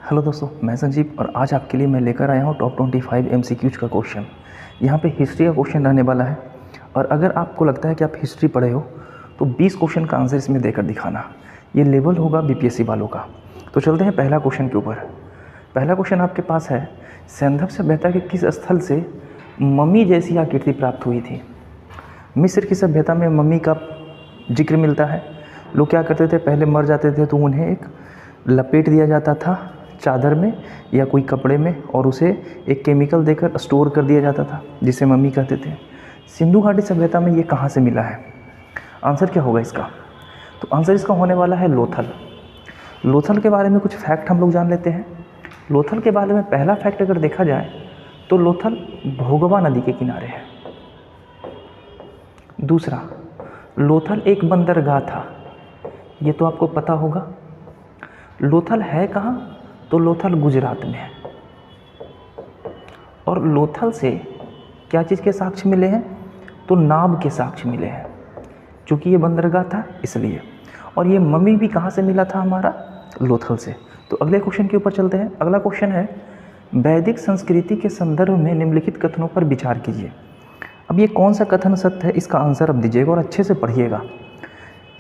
Hello दोस्तों, मैं संजीव और आज आपके लिए मैं लेकर आया हूँ टॉप 25 MCQs का क्वेश्चन। यहाँ पे हिस्ट्री का क्वेश्चन रहने वाला है और अगर आपको लगता है कि आप हिस्ट्री पढ़े हो तो 20 क्वेश्चन का आंसर इसमें देकर दिखाना। ये लेवल होगा BPSC वालों का। तो चलते हैं पहला क्वेश्चन के ऊपर। पहला क्वेश्चन आपके पास है, सैंधव सभ्यता के किस स्थल से मम्मी जैसी आकृति प्राप्त हुई थी? मिस्र की सभ्यता में मम्मी का जिक्र मिलता है। लोग क्या करते थे, पहले मर जाते थे तो उन्हें एक लपेट दिया जाता था चादर में या कोई कपड़े में और उसे एक केमिकल देकर स्टोर कर दिया जाता था, जिसे मम्मी कहते थे। सिंधु घाटी सभ्यता में ये कहाँ से मिला है? आंसर क्या होगा इसका? तो आंसर इसका होने वाला है लोथल। लोथल के बारे में कुछ फैक्ट हम लोग जान लेते हैं। लोथल के बारे में पहला फैक्ट अगर देखा जाए तो लोथल भोगवा नदी के किनारे है। दूसरा, लोथल एक बंदरगाह था, ये तो आपको पता होगा। लोथल है कहाँ? तो लोथल गुजरात में है। और लोथल से क्या चीज़ के साक्ष्य मिले हैं? तो नाव के साक्ष्य मिले हैं, क्योंकि ये बंदरगाह था इसलिए। और ये मम्मी भी कहाँ से मिला था हमारा? लोथल से। तो अगले क्वेश्चन के ऊपर चलते हैं। अगला क्वेश्चन है, वैदिक संस्कृति के संदर्भ में निम्नलिखित कथनों पर विचार कीजिए। अब ये कौन सा कथन सत्य है, इसका आंसर अब दीजिएगा और अच्छे से पढ़िएगा।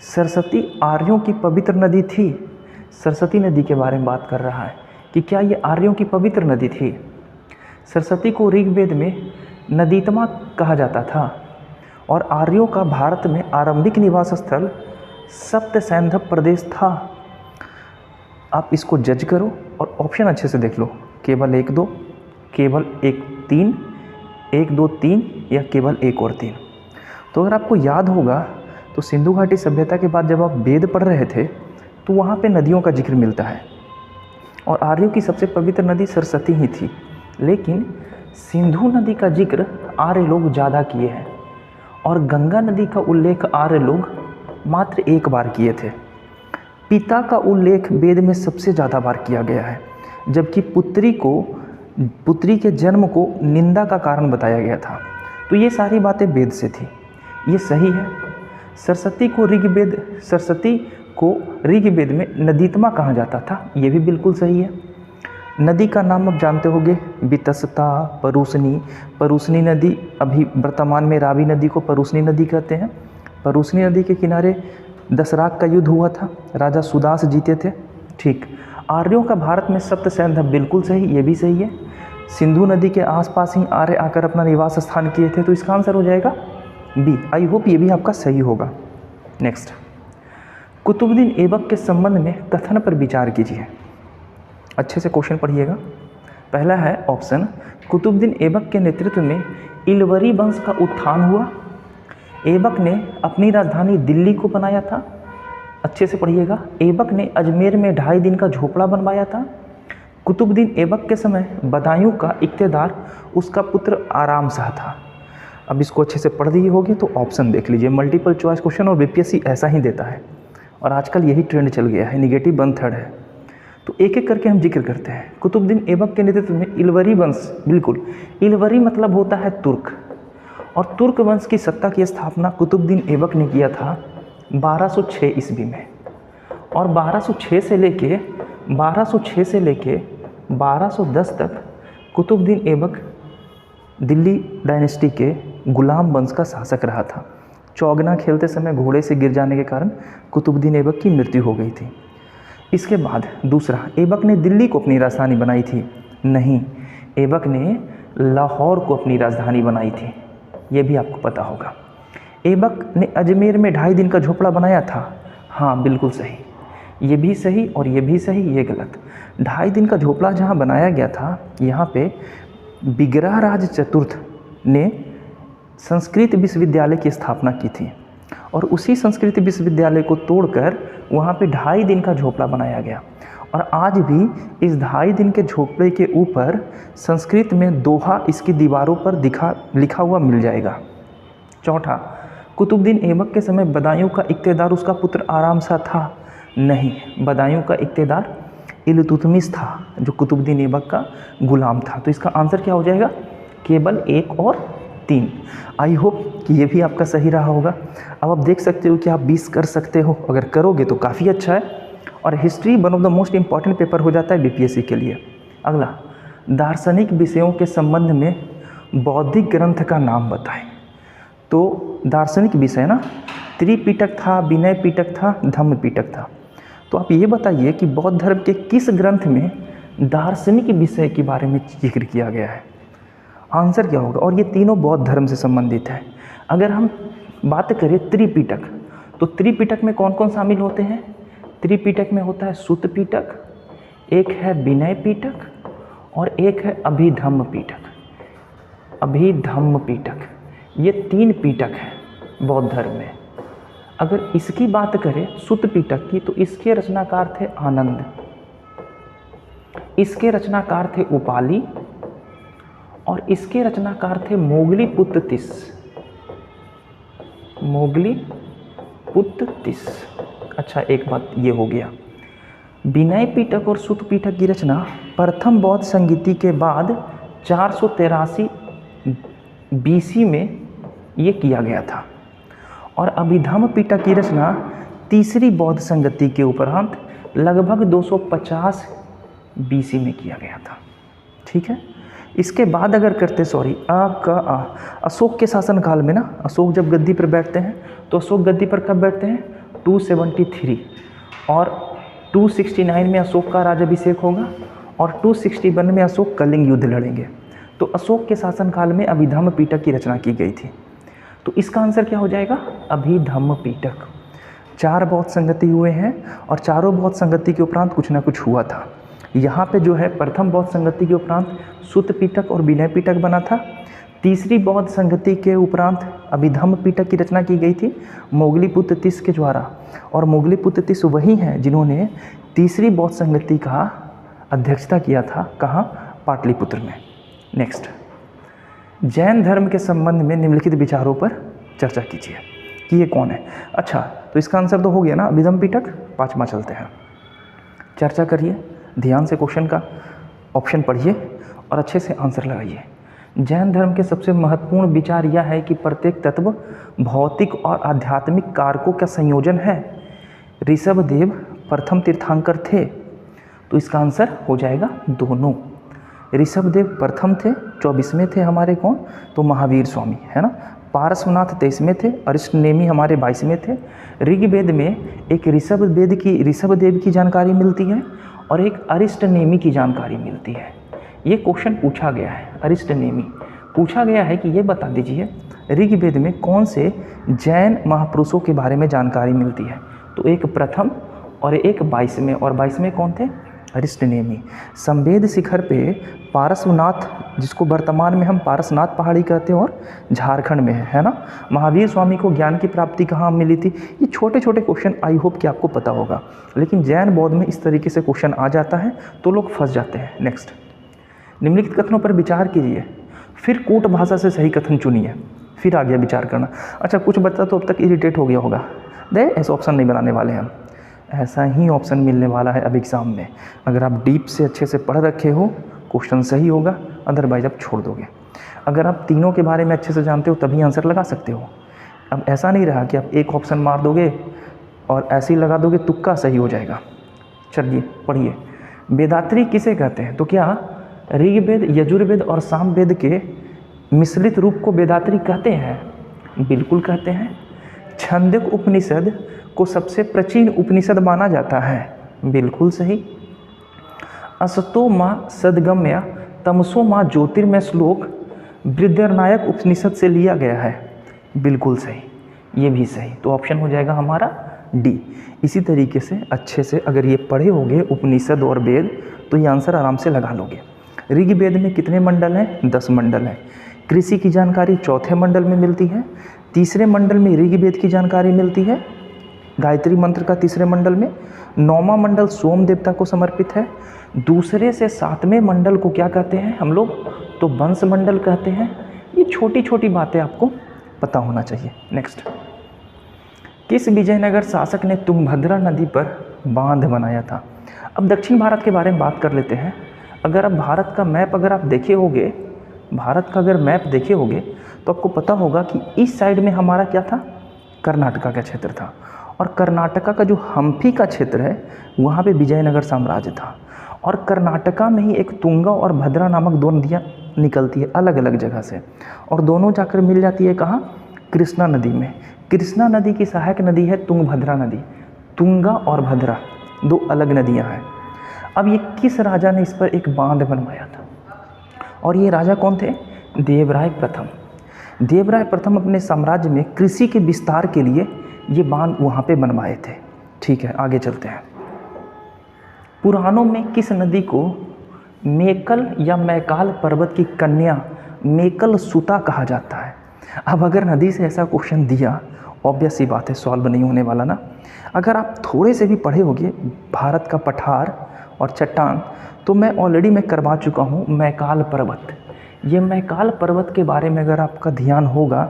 सरस्वती आर्यों की पवित्र नदी थी। सरस्वती नदी के बारे में बात कर रहा है कि क्या ये आर्यों की पवित्र नदी थी? सरस्वती को ऋग्वेद में नदीतमा कहा जाता था और आर्यों का भारत में आरंभिक निवास स्थल सप्त सैंधव प्रदेश था। आप इसको जज करो और ऑप्शन अच्छे से देख लो, केवल 1 2, केवल 1 3, 1 2 3 या केवल 1 और 3। तो अगर आपको याद होगा तो सिंधु घाटी सभ्यता के बाद जब आप वेद पढ़ रहे थे तो वहाँ पे नदियों का जिक्र मिलता है और आर्यों की सबसे पवित्र नदी सरस्वती ही थी। लेकिन सिंधु नदी का जिक्र आर्य लोग ज़्यादा किए हैं और गंगा नदी का उल्लेख आर्य लोग मात्र 1 बार किए थे। पिता का उल्लेख वेद में सबसे ज़्यादा बार किया गया है, जबकि पुत्री के जन्म को निंदा का कारण बताया गया था। तो ये सारी बातें वेद से थी, ये सही है। सरस्वती को ऋग्वेद में नदीतमा कहा जाता था, ये भी बिल्कुल सही है। नदी का नाम आप जानते होंगे, वितस्ता, परूसनी नदी। अभी वर्तमान में रावी नदी को परूसनी नदी कहते हैं। परूसनी नदी के किनारे दसराक का युद्ध हुआ था, राजा सुदास जीते थे। ठीक। आर्यों का भारत में सप्त सैंधव, बिल्कुल सही, ये भी सही है। सिंधु नदी के आसपास ही आर्य आकर अपना निवास स्थान किए थे, तो इसका आंसर हो जाएगा बी। आई होप ये भी आपका सही होगा। नेक्स्ट, कुतुबुद्दीन ऐबक के संबंध में कथन पर विचार कीजिए। अच्छे से क्वेश्चन पढ़िएगा। पहला है ऑप्शन, कुतुबुद्दीन ऐबक के नेतृत्व में इलवरी वंश का उत्थान हुआ। ऐबक ने अपनी राजधानी दिल्ली को बनाया था। अच्छे से पढ़िएगा। ऐबक ने अजमेर में 2.5 दिन का झोपड़ा बनवाया था। कुतुबुद्दीन ऐबक के समय बदायूं का इक़्तिदार उसका पुत्र आराम शाह था। अब इसको अच्छे से पढ़ दिए होगे तो ऑप्शन देख लीजिए। मल्टीपल चॉइस क्वेश्चन और BPSC ऐसा ही देता है और आजकल यही ट्रेंड चल गया है, नेगेटिव 1/3 है। तो एक एक करके हम जिक्र करते हैं। कुतुबुद्दीन ऐबक के नेतृत्व में इलवरी वंश, बिल्कुल, इलवरी मतलब होता है तुर्क, और तुर्क वंश की सत्ता की स्थापना कुतुबुद्दीन ऐबक ने किया था 1206 ईस्वी में। और 1206 से लेके 1210 तक कुतुबुद्दीन ऐबक दिल्ली डायनेस्टी के गुलाम वंश का शासक रहा था। चौगना खेलते समय घोड़े से गिर जाने के कारण कुतुबुद्दीन ऐबक की मृत्यु हो गई थी। इसके बाद दूसरा, ऐबक ने दिल्ली को अपनी राजधानी बनाई थी? नहीं, ऐबक ने लाहौर को अपनी राजधानी बनाई थी, ये भी आपको पता होगा। ऐबक ने अजमेर में 2.5 दिन का झोपड़ा बनाया था। हाँ, बिल्कुल सही, ये भी सही और ये भी सही, ये गलत। 2.5 दिन का झोपड़ा जहाँ बनाया गया था, यहाँ पे विग्रहराज चतुर्थ ने संस्कृत विश्वविद्यालय की स्थापना की थी और उसी संस्कृत विश्वविद्यालय को तोड़कर वहाँ पे 2.5 दिन का झोपड़ा बनाया गया। और आज भी इस 2.5 दिन के झोपड़े के ऊपर संस्कृत में दोहा इसकी दीवारों पर लिखा हुआ मिल जाएगा। चौथा, कुतुबुद्दीन ऐबक के समय बदायूं का इक़्तिदार उसका पुत्र आराम शाह था? नहीं, बदायूं का इक़्तिदार इल्तुतमिश था, जो कुतुबुद्दीन ऐबक का गुलाम था। तो इसका आंसर क्या हो जाएगा? केवल 1 और 3। आई होप कि ये भी आपका सही रहा होगा। अब आप देख सकते हो कि आप 20 कर सकते हो, अगर करोगे तो काफ़ी अच्छा है और history one of the most important paper हो जाता है बीपीएससी के लिए। अगला, दार्शनिक विषयों के संबंध में बौद्धिक ग्रंथ का नाम बताएं। तो दार्शनिक विषय ना, त्रिपिटक था, विनय पिटक था, धम्म पिटक था। तो आप ये बताइए कि बौद्ध धर्म के किस ग्रंथ में दार्शनिक विषय के बारे में जिक्र किया गया है? आंसर क्या होगा? और ये तीनों बौद्ध धर्म से संबंधित है। अगर हम बात करें त्रिपिटक, तो त्रिपिटक में कौन कौन शामिल होते हैं? त्रिपिटक में होता है सुत्त पिटक, एक है विनय पिटक और एक है अभिधम्म पिटक। अभिधम्म पिटक, ये 3 पिटक हैं बौद्ध धर्म में। अगर इसकी बात करें सुत्त पिटक की, तो इसके रचनाकार थे आनंद, इसके रचनाकार थे उपाली और इसके रचनाकार थे मोगलीपुत्ततिस। मोगलीपुत्ततिस। अच्छा, एक बात ये हो गया, विनय पिटक और सुत्त पिटक की रचना प्रथम बौद्ध संगीति के बाद 483 बीसी में ये किया गया था और अभिधम्म पिटक की रचना तीसरी बौद्ध संगति के उपरांत लगभग 250 बीसी में किया गया था। ठीक है, इसके बाद अगर करते अशोक के शासनकाल में ना, अशोक जब गद्दी पर बैठते हैं तो अशोक गद्दी पर कब बैठते हैं? 273 और 269 में अशोक का राज्याभिषेक होगा और 261 में अशोक कलिंग युद्ध लड़ेंगे। तो अशोक के शासनकाल में अभिधम्म पिटक की रचना की गई थी। तो इसका आंसर क्या हो जाएगा? अभिधम्म पिटक। 4 बौद्ध संगति हुए हैं और चारों बौद्ध संगति के उपरांत कुछ ना कुछ हुआ था। यहाँ पे जो है प्रथम बौद्ध संगति के उपरांत सुत्त पिटक और विनय पिटक बना था। तीसरी बौद्ध संगति के उपरांत अभिधम्म पिटक की रचना की गई थी मोगलीपुत्ततिस के द्वारा, और मोगलीपुत्ततिस वही हैं जिन्होंने तीसरी बौद्ध संगति का अध्यक्षता किया था। कहाँ? पाटलिपुत्र में। नेक्स्ट, जैन धर्म के संबंध में निम्नलिखित विचारों पर चर्चा कीजिए कि ये कौन है। अच्छा, तो इसका आंसर तो हो गया ना, अभिधम्म पिटक। 5वां चलते हैं, चर्चा करिए ध्यान से, क्वेश्चन का ऑप्शन पढ़िए और अच्छे से आंसर लगाइए। जैन धर्म के सबसे महत्वपूर्ण विचार यह है कि प्रत्येक तत्व भौतिक और आध्यात्मिक कारकों का संयोजन है। ऋषभदेव प्रथम तीर्थंकर थे, तो इसका आंसर हो जाएगा दोनों। ऋषभदेव प्रथम थे, 24वें थे हमारे कौन? तो महावीर स्वामी, है ना। पारसवनाथ 23वें थे, अरिष्टनेमी हमारे 22वें थे। ऋग्वेद में एक ऋषभदेव की जानकारी मिलती है और एक अरिष्टनेमी की जानकारी मिलती है। ये क्वेश्चन पूछा गया है, अरिष्टनेमी पूछा गया है कि ये बता दीजिए ऋग्वेद में कौन से जैन महापुरुषों के बारे में जानकारी मिलती है। तो एक प्रथम और एक 22वें, और 22वें कौन थे? अरिष्टनेमी। संवेद शिखर पे पारसवनाथ, जिसको वर्तमान में हम पारसनाथ पहाड़ी कहते हैं और झारखंड में है ना। महावीर स्वामी को ज्ञान की प्राप्ति कहाँ मिली थी? ये छोटे छोटे क्वेश्चन आई होप कि आपको पता होगा, लेकिन जैन बौद्ध में इस तरीके से क्वेश्चन आ जाता है तो लोग फंस जाते हैं। नेक्स्ट, निम्नलिखित कथनों पर विचार कीजिए, फिर कूट भाषा से सही कथन चुनिए, फिर आगे विचार करना। अच्छा, कुछ बच्चा तो अब तक इरिटेट हो गया होगा, दे ऐसा ऑप्शन नहीं बनाने वाले हैं हम, ऐसा ही ऑप्शन मिलने वाला है अब एग्ज़ाम में। अगर आप डीप से अच्छे से पढ़ रखे हो क्वेश्चन सही होगा, अदरवाइज आप छोड़ दोगे। अगर आप तीनों के बारे में अच्छे से जानते हो तभी आंसर लगा सकते हो। अब ऐसा नहीं रहा कि आप एक ऑप्शन मार दोगे और ऐसे ही लगा दोगे, तुक्का सही हो जाएगा। चलिए पढ़िए, वेदात्री किसे कहते हैं? तो क्या ऋग्वेद, यजुर्वेद और सामवेद के मिश्रित रूप को वेदात्री कहते हैं? बिल्कुल कहते हैं। छंदक उपनिषद को सबसे प्राचीन उपनिषद माना जाता है? बिल्कुल सही। असतो माँ सदगम्य तमसो माँ ज्योतिर्मय श्लोक बृहदारण्यक उपनिषद से लिया गया है? बिल्कुल सही, ये भी सही। तो ऑप्शन हो जाएगा हमारा डी। इसी तरीके से अच्छे से अगर ये पढ़े होंगे उपनिषद और वेद तो ये आंसर आराम से लगा लोगे। ऋग्वेद में कितने मंडल हैं? 10 मंडल हैं। कृषि की जानकारी 4थे मंडल में मिलती है। 3रे मंडल में ऋग्वेद की जानकारी मिलती है, गायत्री मंत्र का 3रे मंडल में। 9वां मंडल सोम देवता को समर्पित है। 2 से 7वें मंडल को क्या कहते हैं हम लोग? तो वंश मंडल कहते हैं। ये छोटी छोटी बातें आपको पता होना चाहिए। नेक्स्ट, किस विजयनगर शासक ने तुंगभद्रा नदी पर बांध बनाया था? अब दक्षिण भारत के बारे में बात कर लेते हैं। अगर आप भारत का मैप अगर आप देखे होंगे, भारत का अगर मैप देखे होंगे तो आपको पता होगा कि इस साइड में हमारा क्या था? कर्नाटका का क्षेत्र था, और कर्नाटका का जो हम्पी का क्षेत्र है वहाँ पे विजयनगर साम्राज्य था। और कर्नाटका में ही एक तुंगा और भद्रा नामक दो नदियाँ निकलती है अलग अलग जगह से, और दोनों जाकर मिल जाती है कहाँ? कृष्णा नदी में। कृष्णा नदी की सहायक नदी है तुंगभद्रा नदी। तुंगा और भद्रा दो अलग नदियाँ हैं। अब ये किस राजा ने इस पर एक बांध बनवाया था? और ये राजा कौन थे? देवराय प्रथम। देवराय प्रथम अपने साम्राज्य में कृषि के विस्तार के लिए ये बांध वहाँ पे बनवाए थे। ठीक है, आगे चलते हैं। पुराणों में किस नदी को मेकल या मैकाल पर्वत की कन्या मेकल सुता कहा जाता है? अब अगर नदी से ऐसा क्वेश्चन दिया, ऑब्वियस सी बात है सॉल्व नहीं होने वाला ना। अगर आप थोड़े से भी पढ़े होंगे भारत का पठार और चट्टान, तो मैं ऑलरेडी करवा चुका हूँ मैकाल पर्वत। ये मैकाल पर्वत के बारे में अगर आपका ध्यान होगा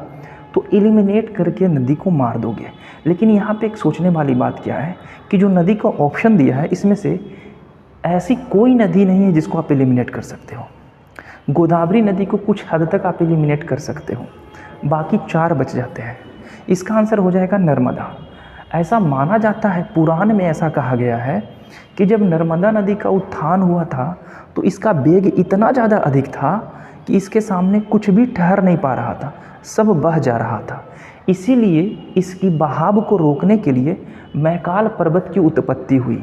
तो एलिमिनेट करके नदी को मार दोगे। लेकिन यहाँ पे एक सोचने वाली बात क्या है कि जो नदी का ऑप्शन दिया है इसमें से ऐसी कोई नदी नहीं है जिसको आप एलिमिनेट कर सकते हो। गोदावरी नदी को कुछ हद तक आप एलिमिनेट कर सकते हो, बाकी 4 बच जाते हैं। इसका आंसर हो जाएगा नर्मदा। ऐसा माना जाता है, पुराण में ऐसा कहा गया है कि जब नर्मदा नदी का उत्थान हुआ था तो इसका वेग इतना ज़्यादा अधिक था कि इसके सामने कुछ भी ठहर नहीं पा रहा था, सब बह जा रहा था। इसीलिए इसकी बहाव को रोकने के लिए मैकाल पर्वत की उत्पत्ति हुई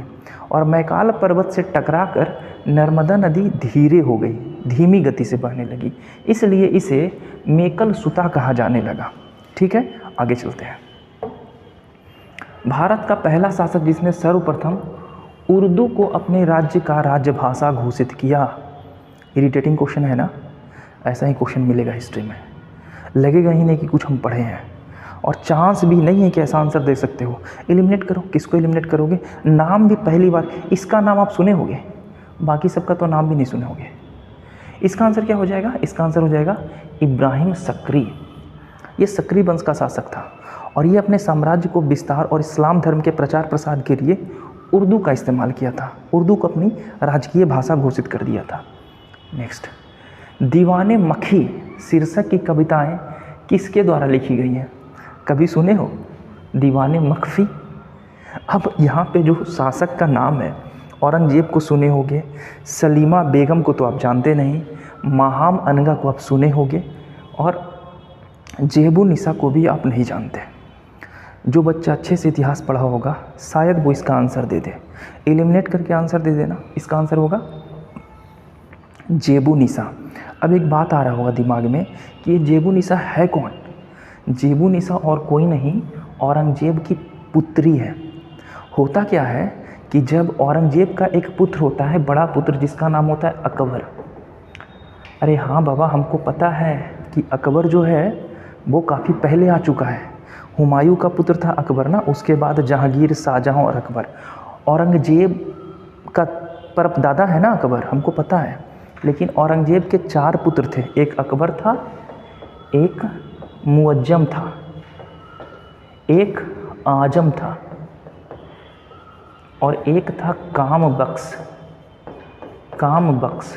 और मैकाल पर्वत से टकराकर नर्मदा नदी धीरे हो गई, धीमी गति से बहने लगी, इसलिए इसे मेकल सुता कहा जाने लगा। ठीक है, आगे चलते हैं। भारत का पहला शासक जिसने सर्वप्रथम उर्दू को अपने राज्य का राजभाषा घोषित किया। इरिटेटिंग क्वेश्चन है ना, ऐसा ही क्वेश्चन मिलेगा हिस्ट्री में, लगेगा ही नहीं कि कुछ हम पढ़े हैं, और चांस भी नहीं है कि ऐसा आंसर दे सकते हो। एलिमिनेट करो, किसको एलिमिनेट करोगे? नाम भी पहली बार, इसका नाम आप सुने होंगे, बाकी सबका तो नाम भी नहीं सुने होंगे। इसका आंसर क्या हो जाएगा? इसका आंसर हो जाएगा इब्राहिम सक्री। ये सक्री वंश का शासक था और ये अपने साम्राज्य को विस्तार और इस्लाम धर्म के प्रचार प्रसार के लिए उर्दू का इस्तेमाल किया था, उर्दू को अपनी राजकीय भाषा घोषित कर दिया था। नेक्स्ट, दीवाने मखी शीर्षक की कविताएं किसके द्वारा लिखी गई हैं? कभी सुने हो दीवाने मखफी? अब यहाँ पे जो शासक का नाम है, औरंगजेब को सुने होंगे, सलीमा बेगम को तो आप जानते नहीं, महाम अनगा को आप सुने होंगे, और जेबू निसा को भी आप नहीं जानते। जो बच्चा अच्छे से इतिहास पढ़ा होगा शायद वो इसका आंसर दे दे। एलिमिनेट करके आंसर दे देना। इसका आंसर होगा जेबू निसा। अब एक बात आ रहा होगा दिमाग में कि ये जेबू निसा है कौन? जेबू निसा और कोई नहीं, औरंगजेब की पुत्री है। होता क्या है कि जब औरंगजेब का एक पुत्र होता है, बड़ा पुत्र, जिसका नाम होता है अकबर। अरे हाँ बाबा, हमको पता है कि अकबर जो है वो काफ़ी पहले आ चुका है। हुमायूं का पुत्र था अकबर ना, उसके बाद जहांगीर, शाहजहां और अकबर। औरंगजेब का परदादा है ना अकबर, हमको पता है। लेकिन औरंगजेब के 4 पुत्र थे, एक अकबर था, एक मुअज्जम था, एक आजम था और एक था कामबख्श। कामबख्श,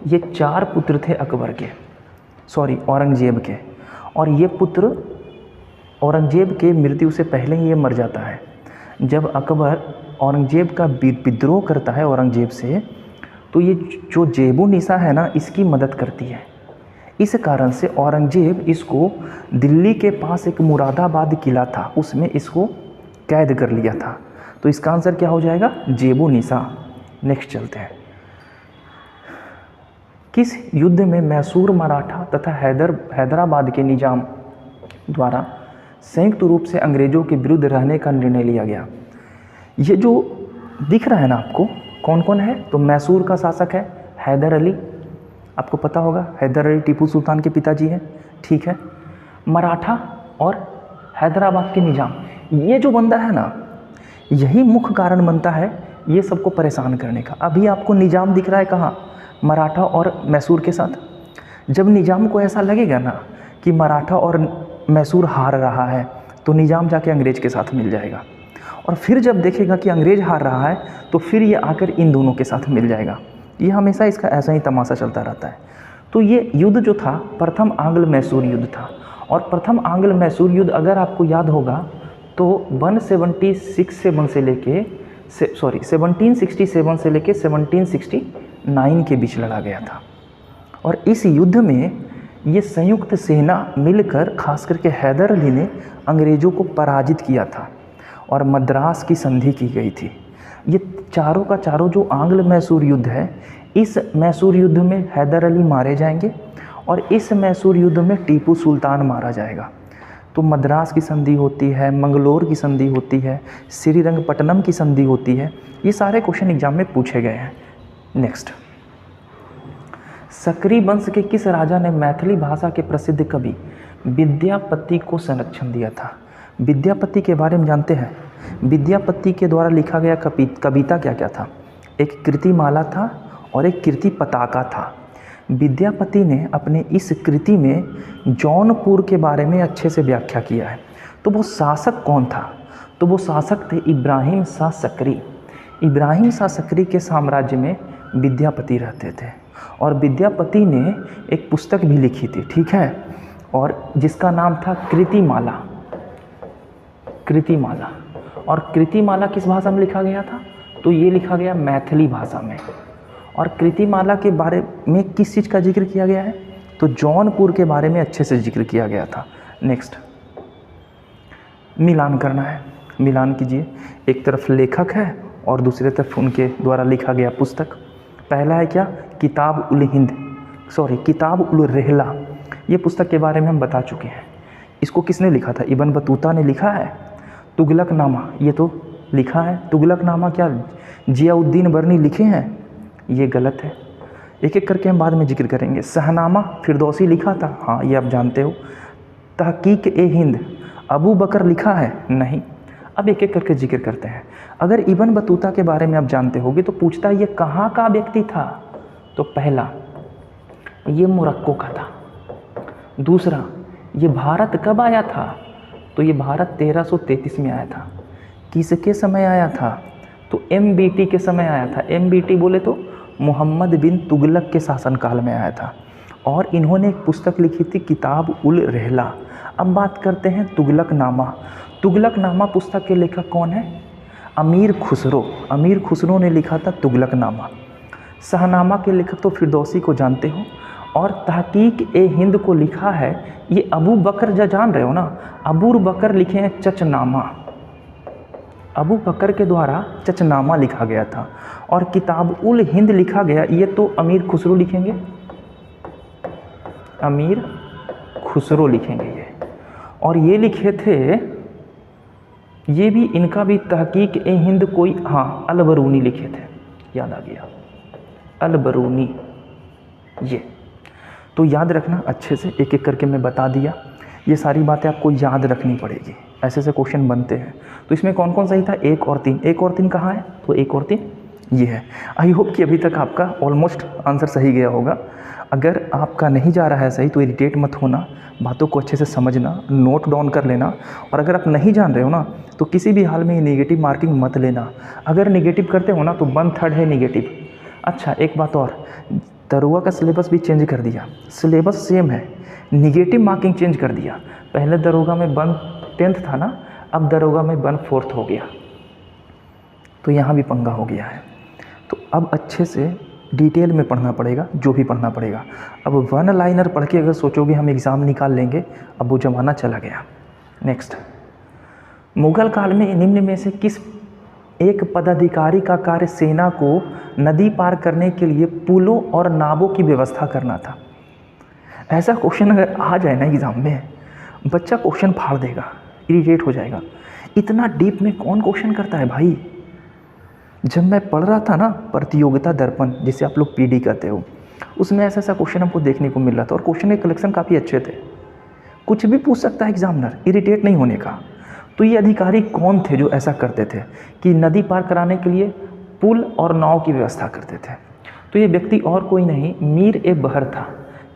ये 4 पुत्र थे अकबर के, सॉरी औरंगजेब के। और ये पुत्र औरंगजेब के मृत्यु से पहले ही ये मर जाता है। जब अकबर औरंगजेब का विद्रोह करता है औरंगजेब से, तो ये जो जेबू निसा है ना, इसकी मदद करती है। इस कारण से औरंगजेब इसको दिल्ली के पास एक मुरादाबाद किला था, उसमें इसको कैद कर लिया था। तो इसका आंसर क्या हो जाएगा? जेबू निसा। नेक्स्ट चलते हैं। किस युद्ध में मैसूर मराठा तथा हैदराबाद के निजाम द्वारा संयुक्त रूप से अंग्रेजों के विरुद्ध रहने का निर्णय लिया गया? ये जो दिख रहा है ना आपको, कौन कौन है? तो मैसूर का शासक है हैदर अली, आपको पता होगा, हैदर अली टीपू सुल्तान के पिताजी हैं। ठीक है, मराठा और हैदराबाद के निजाम, ये जो बंदा है ना, यही मुख्य कारण बनता है ये सबको परेशान करने का। अभी आपको निजाम दिख रहा है कहाँ? मराठा और मैसूर के साथ। जब निजाम को ऐसा लगेगा ना कि मराठा और मैसूर हार रहा है, तो निजाम जाके अंग्रेज के साथ मिल जाएगा, और फिर जब देखेगा कि अंग्रेज हार रहा है तो फिर ये आकर इन दोनों के साथ मिल जाएगा। ये हमेशा इसका ऐसा ही तमाशा चलता रहता है। तो ये युद्ध जो था प्रथम आंग्ल मैसूर युद्ध था, और प्रथम आंग्ल मैसूर युद्ध अगर आपको याद होगा तो 1767 से लेके 1767 से लेके 1769 के बीच लड़ा गया था। और इस युद्ध में ये संयुक्त सेना मिलकर खास करके हैदर अली ने अंग्रेज़ों को पराजित किया था और मद्रास की संधि की गई थी। ये चारों का चारों जो आंग्ल मैसूर युद्ध है, इस मैसूर युद्ध में हैदर अली मारे जाएंगे और इस मैसूर युद्ध में टीपू सुल्तान मारा जाएगा। तो मद्रास की संधि होती है, मंगलोर की संधि होती है, श्रीरंगपट्टनम की संधि होती है। ये सारे क्वेश्चन एग्जाम में पूछे गए हैं। नेक्स्ट, सकरी वंश के किस राजा ने मैथिली भाषा के प्रसिद्ध कवि विद्यापति को संरक्षण दिया था? विद्यापति के बारे में जानते हैं? विद्यापति के द्वारा लिखा गया कविता क्या क्या था? एक कृतिमाला था और एक कृति पताका था। विद्यापति ने अपने इस कृति में जौनपुर के बारे में अच्छे से व्याख्या किया है। तो वो शासक कौन था? तो वो शासक थे इब्राहिम शाह सकरी। इब्राहिम शाह सकरी के साम्राज्य में विद्यापति रहते थे और विद्यापति ने एक पुस्तक भी लिखी थी, ठीक है, और जिसका नाम था कृतिमाला। कृतिमाला, और कृतिमाला किस भाषा में लिखा गया था? तो ये लिखा गया मैथिली भाषा में। और कृतिमाला के बारे में किस चीज़ का जिक्र किया गया है? तो जौनपुर के बारे में अच्छे से जिक्र किया गया था। नेक्स्ट, मिलान करना है। मिलान कीजिए। एक तरफ लेखक है और दूसरी तरफ उनके द्वारा लिखा गया पुस्तक। पहला है क्या? किताब उल रहला। ये पुस्तक के बारे में हम बता चुके हैं। इसको किसने लिखा था? इब्न बतूता ने लिखा है। तुगलकनामा, ये तो लिखा है। तुगलकनामा क्या जियाउद्दीन बर्नी लिखे हैं? ये गलत है। एक एक करके हम बाद में जिक्र करेंगे। शहनामा फिरदौसी लिखा था, हाँ ये आप जानते हो। तहकीक ए हिंद अबू बकर लिखा है? नहीं। अब एक एक करके जिक्र करते हैं। अगर इब्न बतूता के बारे में आप जानते होगे तो पूछता है ये कहाँ का व्यक्ति था? तो पहला, ये मोरक्को का था। दूसरा, ये भारत कब आया था? तो ये भारत 1333 में आया था। किसके समय आया था? तो MBT के समय आया था। MBT बोले तो मोहम्मद बिन तुगलक के शासनकाल में आया था। और इन्होंने एक पुस्तक लिखी थी किताब उल रहला। अब बात करते हैं तुगलकनामा। तुगलकनामा पुस्तक के लेखक कौन है? अमीर खुसरो। अमीर खुसरो ने लिखा था तुगलकनामा। शहनामा के लेखक तो फिरदौसी को जानते हो। और तहकीक ए हिंद को लिखा है ये अबू बकर, जो जान रहे हो ना, अबू बकर लिखे हैं चचनामा। अबू बकर के द्वारा चचनामा लिखा गया था। और किताब उल हिंद लिखा गया, ये तो अमीर खुसरो लिखेंगे, अमीर खुसरो लिखेंगे ये। और ये लिखे थे, ये भी इनका भी तहकीक ए हिंद कोई, हाँ अलबरूनी लिखे थे, याद आ गया, अलबरूनी। ये तो याद रखना अच्छे से, एक एक करके मैं बता दिया। ये सारी बातें आपको याद रखनी पड़ेगी, ऐसे ऐसे क्वेश्चन बनते हैं। तो इसमें कौन कौन सही था? 1 और 3। 1 और 3 कहाँ है? तो 1 और 3 ये है। आई होप कि अभी तक आपका ऑलमोस्ट आंसर सही गया होगा। अगर आपका नहीं जा रहा है सही तो इरिटेट मत होना, बातों को अच्छे से समझना, नोट डाउन कर लेना। और अगर आप नहीं जान रहे हो ना तो किसी भी हाल में ये नेगेटिव मार्किंग मत लेना। अगर नेगेटिव करते हो ना तो 1/3 है नेगेटिव। अच्छा एक बात और, दरोगा का सिलेबस भी चेंज कर दिया। सिलेबस सेम है, निगेटिव मार्किंग चेंज कर दिया। पहले दरोगा में 1/10 था ना, अब दरोगा में 1/4 हो गया। तो यहाँ भी पंगा हो गया है। तो अब अच्छे से डिटेल में पढ़ना पड़ेगा, जो भी पढ़ना पड़ेगा। अब 1 लाइनर पढ़ के अगर सोचोगे हम एग्ज़ाम निकाल लेंगे, अब वो ज़माना चला गया। नेक्स्ट, मुगल काल में निम्न में से किस एक पदाधिकारी का कार्य सेना को नदी पार करने के लिए पुलों और नावों की व्यवस्था करना था? ऐसा क्वेश्चन अगर आ जाए ना एग्ज़ाम में, बच्चा क्वेश्चन फाड़ देगा, इरिटेट हो जाएगा। इतना डीप में कौन क्वेश्चन करता है भाई? जब मैं पढ़ रहा था ना प्रतियोगिता दर्पण, जिसे आप लोग PD कहते हो, उसमें ऐसा ऐसा क्वेश्चन हमको देखने को मिल रहा था और क्वेश्चन के कलेक्शन काफ़ी अच्छे थे। कुछ भी पूछ सकता है एग्जामिनर, इरिटेट नहीं होने का। तो ये अधिकारी कौन थे जो ऐसा करते थे कि नदी पार कराने के लिए पुल और नाव की व्यवस्था करते थे? तो ये व्यक्ति और कोई नहीं, मीर-ए-बहर था।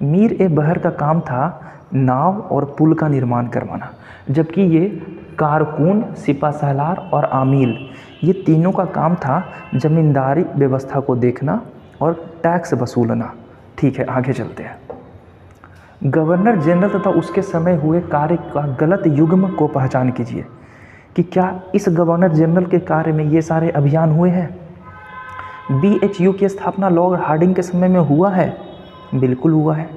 मीर-ए-बहर का काम था नाव और पुल का निर्माण करवाना, जबकि ये कारकुन, सिपाहसालार और आमील, ये तीनों का काम था जमींदारी व्यवस्था को देखना और टैक्स वसूलना। ठीक है, आगे चलते हैं। गवर्नर जनरल तथा उसके समय हुए कार्य का गलत युग्म को पहचान कीजिए। कि क्या इस गवर्नर जनरल के कार्य में ये सारे अभियान हुए हैं? BHU की स्थापना लॉर्ड हार्डिंग के समय में हुआ है? बिल्कुल हुआ है।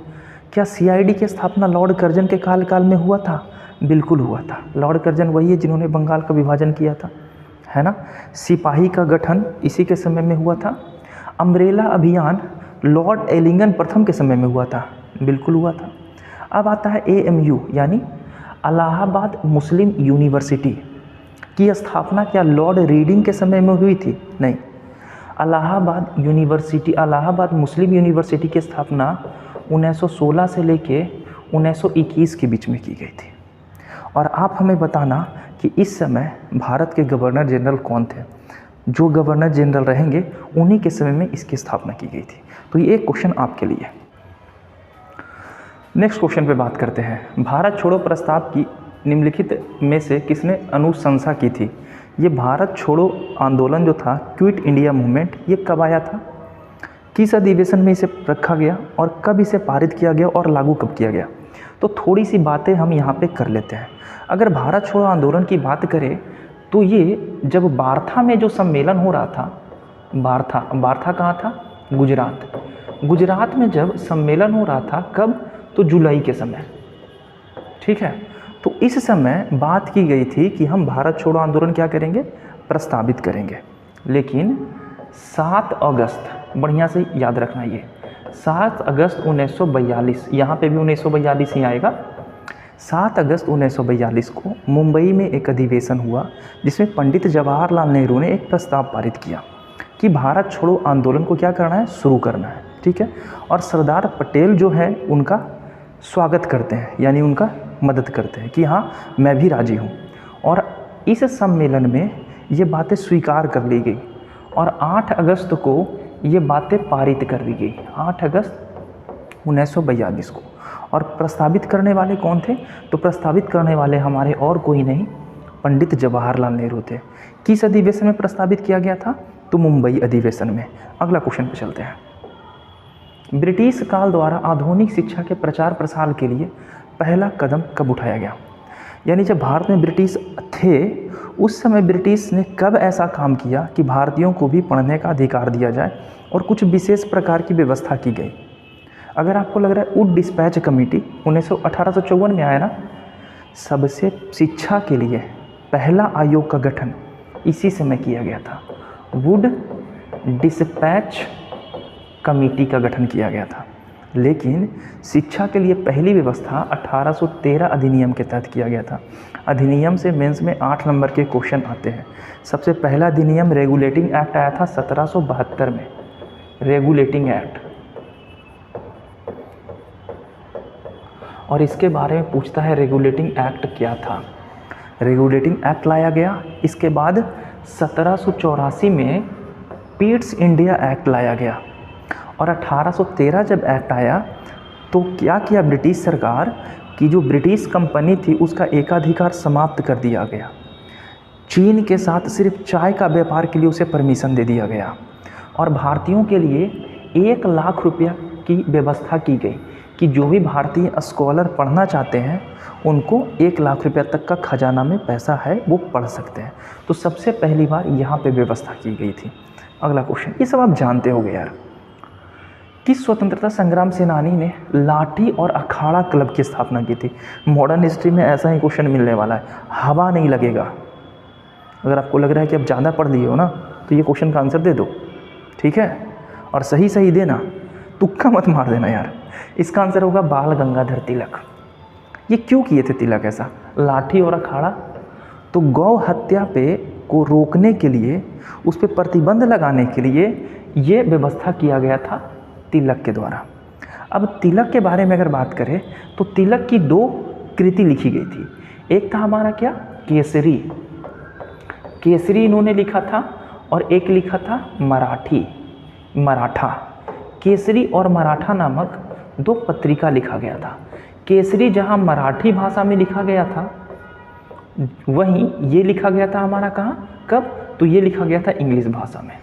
क्या CID की स्थापना लॉर्ड कर्जन के काल में हुआ था? बिल्कुल हुआ था। लॉर्ड कर्जन वही है जिन्होंने बंगाल का विभाजन किया था, है ना। सिपाही का गठन इसी के समय में हुआ था। अम्ब्रेला अभियान लॉर्ड एलिंगन प्रथम के समय में हुआ था, बिल्कुल हुआ था। अब आता है AMU यानी इलाहाबाद मुस्लिम यूनिवर्सिटी की स्थापना क्या लॉर्ड रीडिंग के समय में हुई थी? नहीं। इलाहाबाद मुस्लिम यूनिवर्सिटी की स्थापना 1916 से लेके 1921 के बीच में की गई थी। और आप हमें बताना कि इस समय भारत के गवर्नर जनरल कौन थे? जो गवर्नर जनरल रहेंगे उन्हीं के समय में इसकी स्थापना की गई थी। तो ये एक क्वेश्चन आपके लिए। नेक्स्ट क्वेश्चन पे बात करते हैं। भारत छोड़ो प्रस्ताव की निम्नलिखित में से किसने अनुशंसा की थी? ये भारत छोड़ो आंदोलन जो था, क्विट इंडिया मूवमेंट, ये कब आया था? किस अधिवेशन में इसे रखा गया और कब इसे पारित किया गया और लागू कब किया गया? तो थोड़ी सी बातें हम यहाँ पे कर लेते हैं। अगर भारत छोड़ो आंदोलन की बात करें तो ये जब वार्था में जो सम्मेलन हो रहा था, वार्था कहाँ था? गुजरात में जब सम्मेलन हो रहा था, कब? तो जुलाई के समय, ठीक है। तो इस समय बात की गई थी कि हम भारत छोड़ो आंदोलन क्या करेंगे? प्रस्तावित करेंगे। लेकिन 7 अगस्त, बढ़िया से याद रखना, ये 7 अगस्त 1942, यहाँ पे भी 1942 ही आएगा। 7 अगस्त 1942 को मुंबई में एक अधिवेशन हुआ जिसमें पंडित जवाहरलाल नेहरू ने एक प्रस्ताव पारित किया कि भारत छोड़ो आंदोलन को क्या करना है? शुरू करना है, ठीक है। और सरदार पटेल जो है उनका स्वागत करते हैं, यानी उनका मदद करते हैं कि हाँ मैं भी राजी हूँ। और इस सम्मेलन में ये बातें स्वीकार कर ली गई और 8 अगस्त को ये बातें पारित कर दी गई, 8 अगस्त 1942 को। और प्रस्तावित करने वाले कौन थे? तो प्रस्तावित करने वाले हमारे और कोई नहीं, पंडित जवाहरलाल नेहरू थे। किस अधिवेशन में प्रस्तावित किया गया था? तो मुंबई अधिवेशन में। अगला क्वेश्चन पे चलते हैं। ब्रिटिश काल द्वारा आधुनिक शिक्षा के प्रचार प्रसार के लिए पहला कदम कब उठाया गया? यानी जब भारत में ब्रिटिश थे उस समय ब्रिटिश ने कब ऐसा काम किया कि भारतीयों को भी पढ़ने का अधिकार दिया जाए और कुछ विशेष प्रकार की व्यवस्था की गई? अगर आपको लग रहा है वुड डिस्पैच कमेटी 1854 में आया ना, सबसे शिक्षा के लिए पहला आयोग का गठन इसी समय किया गया था। वुड डिस्पैच कमेटी का गठन किया गया था। लेकिन शिक्षा के लिए पहली व्यवस्था 1813 अधिनियम के तहत किया गया था। अधिनियम से मेंस में 8 नंबर के क्वेश्चन आते हैं। सबसे पहला अधिनियम रेगुलेटिंग एक्ट आया था 1772 में, रेगुलेटिंग एक्ट। और इसके बारे में पूछता है रेगुलेटिंग एक्ट क्या था? रेगुलेटिंग एक्ट लाया गया। इसके बाद 1784 में पीट्स इंडिया एक्ट लाया गया। और 1813 जब एक्ट आया तो क्या किया ब्रिटिश सरकार कि जो ब्रिटिश कंपनी थी उसका एकाधिकार समाप्त कर दिया गया। चीन के साथ सिर्फ चाय का व्यापार के लिए उसे परमिशन दे दिया गया। और भारतीयों के लिए 1 लाख रुपया की व्यवस्था की गई कि जो भी भारतीय स्कॉलर पढ़ना चाहते हैं उनको 1 लाख रुपया तक का खजाना में पैसा है, वो पढ़ सकते हैं। तो सबसे पहली बार यहाँ पे व्यवस्था की गई थी। अगला क्वेश्चन, ये सब आप जानते होंगे यार। किस स्वतंत्रता संग्राम सेनानी ने लाठी और अखाड़ा क्लब की स्थापना की थी? मॉडर्न हिस्ट्री में ऐसा ही क्वेश्चन मिलने वाला है, हवा नहीं लगेगा। अगर आपको लग रहा है कि आप ज़्यादा पढ़ लिए हो ना तो ये क्वेश्चन का आंसर दे दो, ठीक है। और सही सही देना, तुक्का मत मार देना यार। इसका आंसर होगा बाल गंगाधर तिलक। ये क्यों किए थे तिलक ऐसा? लाठी और अखाड़ा, तो गौ हत्या पे को रोकने के लिए, उस पर प्रतिबंध लगाने के लिए ये व्यवस्था किया गया था तिलक के द्वारा। अब तिलक के बारे में अगर बात करें तो तिलक की 2 कृति लिखी गई थी। एक था हमारा क्या, केसरी, केसरी इन्होंने लिखा था, और एक लिखा था मराठा। केसरी और मराठा नामक 2 पत्रिका लिखा गया था। केसरी जहाँ मराठी भाषा में लिखा गया था, वहीं ये लिखा गया था हमारा कहाँ, कब? तो ये लिखा गया था इंग्लिश भाषा में।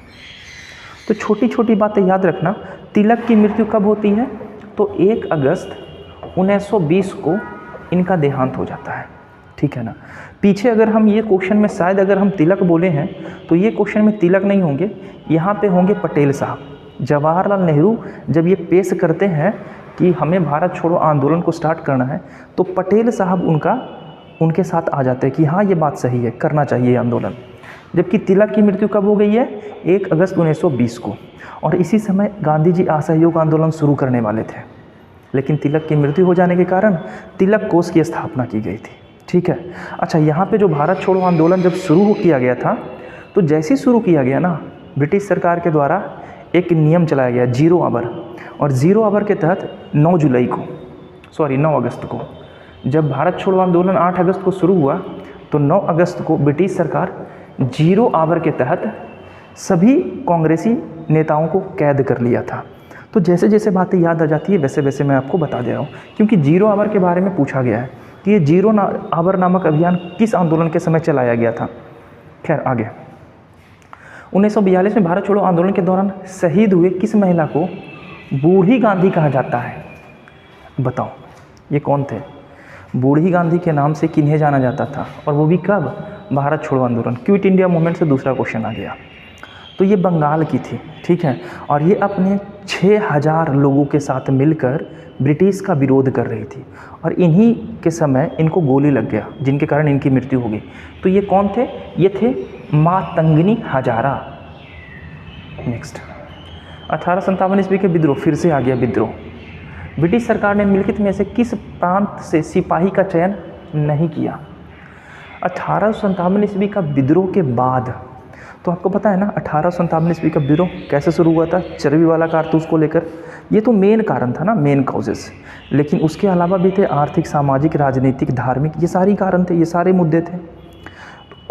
तो छोटी छोटी बातें याद रखना। तिलक की मृत्यु कब होती है? तो 1 अगस्त 1920 को इनका देहांत हो जाता है, ठीक है ना। पीछे अगर हम ये क्वेश्चन में शायद अगर हम तिलक बोले हैं तो ये क्वेश्चन में तिलक नहीं होंगे, यहाँ पे होंगे पटेल साहब। जवाहरलाल नेहरू जब ये पेश करते हैं कि हमें भारत छोड़ो आंदोलन को स्टार्ट करना है, तो पटेल साहब उनके साथ आ जाते हैं कि हाँ ये बात सही है, करना चाहिए ये आंदोलन। जबकि तिलक की मृत्यु कब हो गई है? 1 अगस्त 1920 को, और इसी समय गांधी जी असहयोग आंदोलन शुरू करने वाले थे, लेकिन तिलक की मृत्यु हो जाने के कारण तिलक कोष की स्थापना की गई थी। ठीक है। अच्छा, यहाँ पे जो भारत छोड़ो आंदोलन जब शुरू किया गया था, तो जैसे ही शुरू किया गया ना, ब्रिटिश सरकार के द्वारा एक नियम चलाया गया 0 आवर, और 0 आवर के तहत 9 अगस्त को, जब भारत छोड़ो आंदोलन 8 अगस्त को शुरू हुआ, तो 9 अगस्त को ब्रिटिश सरकार 0 आवर के तहत सभी कांग्रेसी नेताओं को कैद कर लिया था। तो जैसे जैसे बातें याद आ जाती है वैसे वैसे मैं आपको बता दे रहा हूँ, क्योंकि 0 आवर के बारे में पूछा गया है कि ये 0 आवर नामक अभियान किस आंदोलन के समय चलाया गया था। खैर आगे, 1942 में भारत छोड़ो आंदोलन के दौरान शहीद हुए किस महिला को बूढ़ी गांधी कहा जाता है? बताओ ये कौन थे? बूढ़ी गांधी के नाम से किन्हें जाना जाता था, और वो भी कब? भारत छोड़ो आंदोलन, क्विट इंडिया मूवमेंट से दूसरा क्वेश्चन आ गया। तो ये बंगाल की थी, ठीक है, और ये अपने 6000 लोगों के साथ मिलकर ब्रिटिश का विरोध कर रही थी, और इन्हीं के समय इनको गोली लग गया, जिनके कारण इनकी मृत्यु हो गई। तो ये कौन थे? ये थे मातंगनी हजारा। नेक्स्ट, 1857 ईस्वी के विद्रोह, फिर से आ गया विद्रोह। ब्रिटिश सरकार ने निम्नलिखित में से किस प्रांत से सिपाही का चयन नहीं किया? 1857 ईस्वी का विद्रोह के बाद, तो आपको पता है ना 1857 ईस्वी का विद्रोह कैसे शुरू हुआ था? चर्बी वाला कारतूस को लेकर। ये तो मेन कारण था ना, मेन कॉजेस, लेकिन उसके अलावा भी थे आर्थिक, सामाजिक, राजनीतिक, धार्मिक, ये सारी कारण थे, ये सारे मुद्दे थे।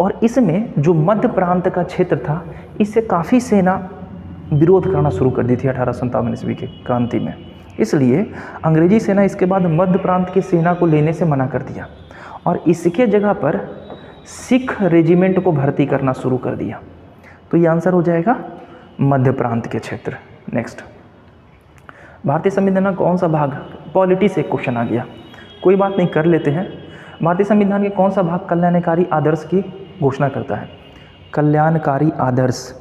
और इसमें जो मध्य प्रांत का क्षेत्र था, इससे काफ़ी सेना विरोध करना शुरू कर दी थी 1857 ईस्वी की क्रांति में। इसलिए अंग्रेजी सेना इसके बाद मध्य प्रांत की सेना को लेने से मना कर दिया, और इसके जगह पर सिख रेजिमेंट को भर्ती करना शुरू कर दिया। तो ये आंसर हो जाएगा मध्य प्रांत के क्षेत्र। नेक्स्ट, भारतीय संविधान का कौन सा भाग, पॉलिटी से क्वेश्चन आ गया, कोई बात नहीं, कर लेते हैं। भारतीय संविधान के कौन सा भाग कल्याणकारी आदर्श की घोषणा करता है? कल्याणकारी आदर्श,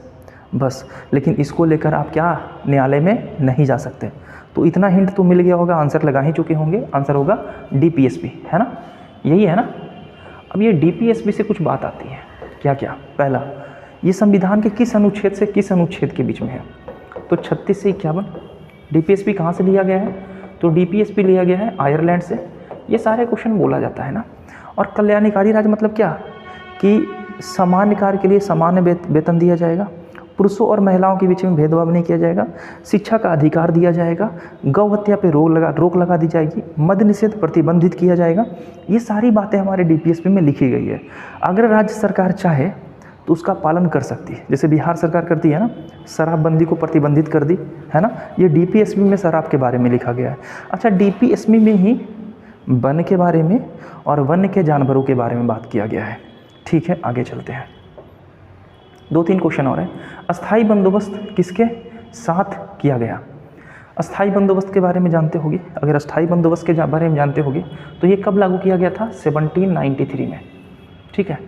बस। लेकिन इसको लेकर आप क्या न्यायालय में नहीं जा सकते। तो इतना हिंट तो मिल गया होगा, आंसर लगा ही चुके होंगे। आंसर होगा DPSP, है ना, यही है ना। अब ये DPSP से कुछ बात आती है, क्या क्या? पहला, ये संविधान के किस अनुच्छेद से किस अनुच्छेद के बीच में है? तो 36 से 51। DPSP कहाँ से लिया गया है? तो DPSP लिया गया है आयरलैंड से। ये सारे क्वेश्चन बोला जाता है ना। और कल्याणकारी राज मतलब क्या? कि सामान्य कार्य के लिए सामान्य वेतन दिया जाएगा, पुरुषों और महिलाओं के बीच में भेदभाव नहीं किया जाएगा, शिक्षा का अधिकार दिया जाएगा, गौ हत्या पे रोक लगा दी जाएगी, मद्य निषेध प्रतिबंधित किया जाएगा। ये सारी बातें हमारे DPSP में लिखी गई है। अगर राज्य सरकार चाहे तो उसका पालन कर सकती है, जैसे बिहार सरकार करती है ना, शराबबंदी को प्रतिबंधित कर दी है ना। ये DPSP में शराब के बारे में लिखा गया है। अच्छा, DPSP में ही वन के बारे में और वन्य के जानवरों के बारे में बात किया गया है। ठीक है, आगे चलते हैं। 2-3 क्वेश्चन और हैं। अस्थाई बंदोबस्त किसके साथ किया गया? अस्थाई बंदोबस्त के बारे में जानते होगे। अगर अस्थाई बंदोबस्त के बारे में जानते होगे तो ये कब लागू किया गया था? 1793 में। ठीक है।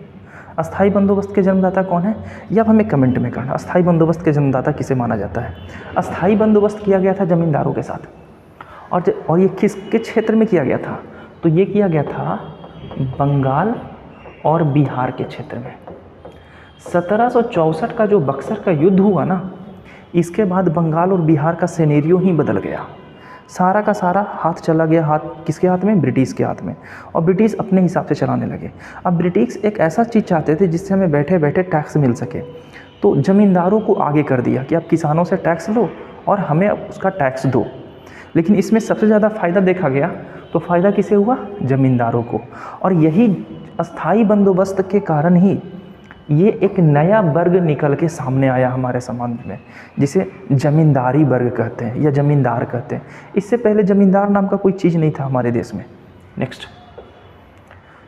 अस्थाई बंदोबस्त के जन्मदाता कौन है? ये अब हमें कमेंट में करना, अस्थाई बंदोबस्त के जन्मदाता किसे माना जाता है? अस्थाई बंदोबस्त किया गया था जमींदारों के साथ। और ये किसके क्षेत्र में किया गया था? तो ये किया गया था बंगाल और बिहार के क्षेत्र में। 1764 का जो बक्सर का युद्ध हुआ ना, इसके बाद बंगाल और बिहार का सिनेरियो ही बदल गया। सारा का सारा हाथ चला गया, हाथ किसके हाथ में? ब्रिटिश के हाथ में। और ब्रिटिश अपने हिसाब से चलाने लगे। अब ब्रिटिश एक ऐसा चीज़ चाहते थे जिससे हमें बैठे बैठे टैक्स मिल सके, तो ज़मींदारों को आगे कर दिया कि आप किसानों से टैक्स लो और हमें उसका टैक्स दो। लेकिन इसमें सबसे ज़्यादा फ़ायदा देखा गया, तो फ़ायदा किसे हुआ? ज़मींदारों को। और यही अस्थाई बंदोबस्त के कारण ही ये एक नया वर्ग निकल के सामने आया हमारे समाज में, जिसे जमींदारी वर्ग कहते हैं या जमींदार कहते हैं। इससे पहले जमींदार नाम का कोई चीज़ नहीं था हमारे देश में। नेक्स्ट,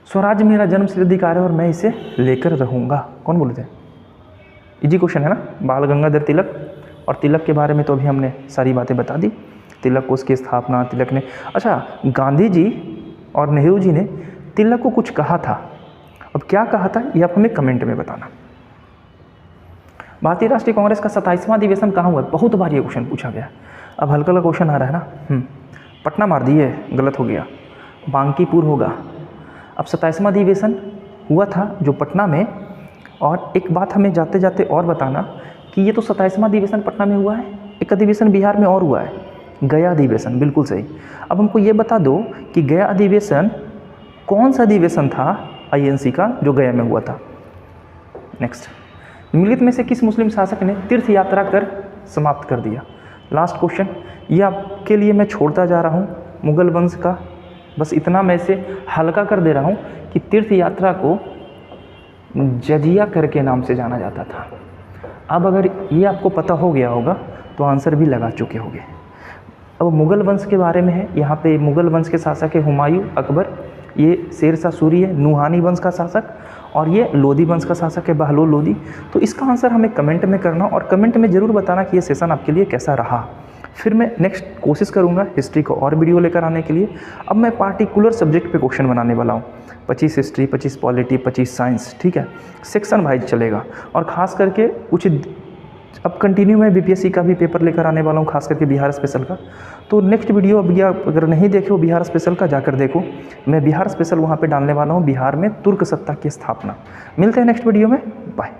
स्वराज मेरा जन्मसिद्ध अधिकार है और मैं इसे लेकर रहूँगा, कौन बोले थे? इजी क्वेश्चन है ना, बाल गंगाधर तिलक। और तिलक के बारे में तो अभी हमने सारी बातें बता दी। तिलक को उसकी स्थापना तिलक ने, अच्छा गांधी जी और नेहरू जी ने तिलक को कुछ कहा था, अब क्या कहा था ये आप हमें कमेंट में बताना। भारतीय राष्ट्रीय कांग्रेस का 27वां अधिवेशन कहाँ हुआ है? बहुत बार ये क्वेश्चन पूछा गया। अब हल्का हल्का क्वेश्चन आ रहा है ना। पटना मार दिए, गलत हो गया, बांकीपुर होगा। अब 27वां अधिवेशन हुआ था जो पटना में। और एक बात हमें जाते जाते और बताना कि ये तो 27वां अधिवेशन पटना में हुआ है, एक अधिवेशन बिहार में और हुआ है, गया अधिवेशन। बिल्कुल सही। अब हमको ये बता दो कि गया अधिवेशन कौन सा अधिवेशन था आईएनसी का जो गया में हुआ था। नेक्स्ट, निम्नलिखित में से किस मुस्लिम शासक ने तीर्थ यात्रा कर समाप्त कर दिया? लास्ट क्वेश्चन, ये आपके लिए मैं छोड़ता जा रहा हूँ मुगल वंश का, बस इतना मैं इसे हल्का कर दे रहा हूँ कि तीर्थ यात्रा को जजिया कर के नाम से जाना जाता था। अब अगर ये आपको पता हो गया होगा तो आंसर भी लगा चुके होंगे। अब मुगल वंश के बारे में है, यहाँ पे मुगल वंश के शासक है हुमायूं, अकबर, ये शेरशाह सूरी है नूहानी वंश का शासक, और ये लोदी वंश का शासक है बहलोल लोदी। तो इसका आंसर हमें कमेंट में करना और कमेंट में ज़रूर बताना कि ये सेशन आपके लिए कैसा रहा। फिर मैं नेक्स्ट कोशिश करूँगा हिस्ट्री को और वीडियो लेकर आने के लिए। अब मैं पार्टिकुलर सब्जेक्ट पे क्वेश्चन बनाने वाला हूँ, 25 हिस्ट्री, 25 पॉलिटी, 25 साइंस, ठीक है, सेक्शन वाइज चलेगा। और ख़ास करके कुछ अब कंटिन्यू मैं बीपीएससी का भी पेपर लेकर आने वाला हूँ, खास करके बिहार स्पेशल का। तो नेक्स्ट वीडियो अभी आप अगर नहीं देखे हो बिहार स्पेशल का, जाकर देखो। मैं बिहार स्पेशल वहाँ पे डालने वाला हूँ, बिहार में तुर्क सत्ता की स्थापना। मिलते हैं नेक्स्ट वीडियो में, बाय।